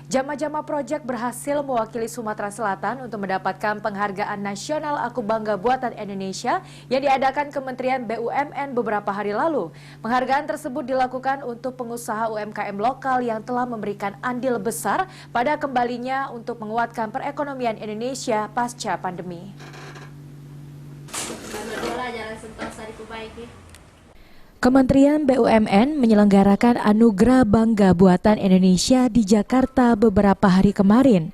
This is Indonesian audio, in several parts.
Jama-Jama Project berhasil mewakili Sumatera Selatan untuk mendapatkan penghargaan nasional Aku Bangga Buatan Indonesia yang diadakan Kementerian BUMN beberapa hari lalu. Penghargaan tersebut dilakukan untuk pengusaha UMKM lokal yang telah memberikan andil besar pada kembalinya untuk menguatkan perekonomian Indonesia pasca pandemi. Kementerian BUMN menyelenggarakan Anugerah Bangga Buatan Indonesia di Jakarta beberapa hari kemarin.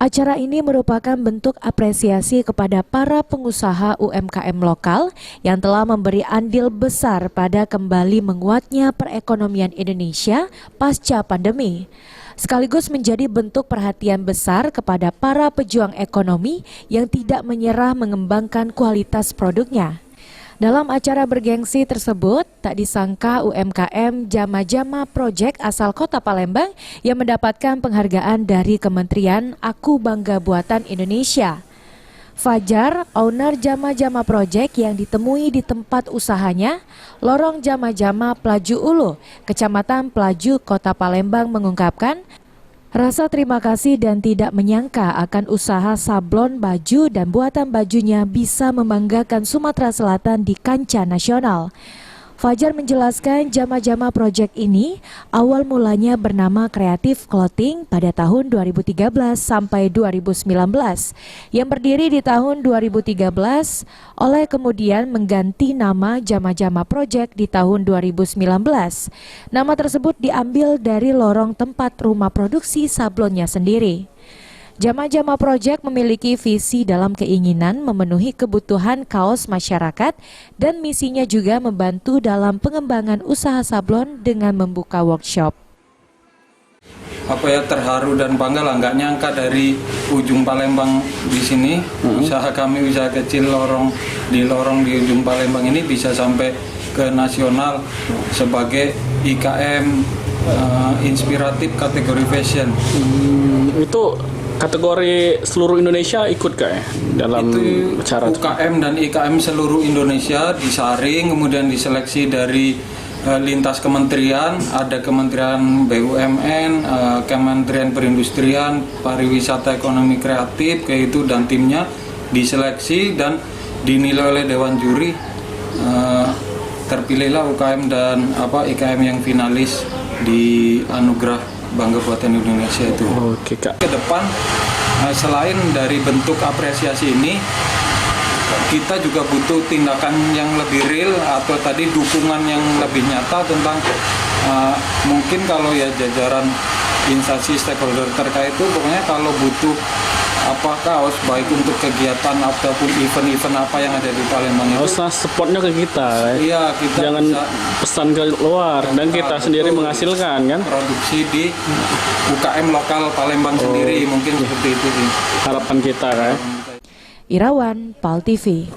Acara ini merupakan bentuk apresiasi kepada para pengusaha UMKM lokal yang telah memberi andil besar pada kembali menguatnya perekonomian Indonesia pasca pandemi. Sekaligus menjadi bentuk perhatian besar kepada para pejuang ekonomi yang tidak menyerah mengembangkan kualitas produknya. Dalam acara bergengsi tersebut, tak disangka UMKM Jama-Jama Project asal Kota Palembang yang mendapatkan penghargaan dari Kementerian Aku Bangga Buatan Indonesia. Fajar, owner Jama-Jama Project yang ditemui di tempat usahanya, Lorong Jama-Jama Pelaju Ulu, Kecamatan Pelaju, Kota Palembang mengungkapkan, rasa terima kasih dan tidak menyangka akan usaha sablon baju dan buatan bajunya bisa membanggakan Sumatera Selatan di kancah nasional. Fajar menjelaskan Jama-Jama Project ini awal mulanya bernama Creative Clothing pada tahun 2013 sampai 2019 yang berdiri di tahun 2013 oleh kemudian mengganti nama Jama-Jama Project di tahun 2019. Nama tersebut diambil dari lorong tempat rumah produksi sablonnya sendiri. Jama-Jama Project memiliki visi dalam keinginan memenuhi kebutuhan kaos masyarakat dan misinya juga membantu dalam pengembangan usaha sablon dengan membuka workshop. Terharu dan bangga lah, nggak nyangka dari ujung Palembang di sini, usaha kami, usaha kecil di lorong di ujung Palembang ini bisa sampai ke nasional sebagai IKM inspiratif kategori fashion. Itu kategori seluruh Indonesia ikut dalam itu acara UKM dan IKM seluruh Indonesia disaring, kemudian diseleksi dari lintas kementerian, ada Kementerian BUMN, Kementerian Perindustrian, Pariwisata Ekonomi Kreatif, kayak itu, dan timnya diseleksi dan dinilai oleh Dewan Juri. Terpilihlah UKM dan IKM yang finalis di Anugerah Bangga Buatan Indonesia itu. Oke, Kak. Ke depan, selain dari bentuk apresiasi ini, kita juga butuh tindakan yang lebih real atau tadi dukungan yang lebih nyata tentang mungkin kalau ya jajaran instansi stakeholder terkait itu pokoknya kalau butuh kaos baik untuk kegiatan ataupun event-event apa yang ada di Palembang itu. Usah supportnya ke kita. Iya, kita jangan pesan ke luar dan kita sendiri menghasilkan kan. Produksi di UKM lokal Palembang sendiri, mungkin seperti itu sih. Harapan kita kan. Irawan, PAL TV.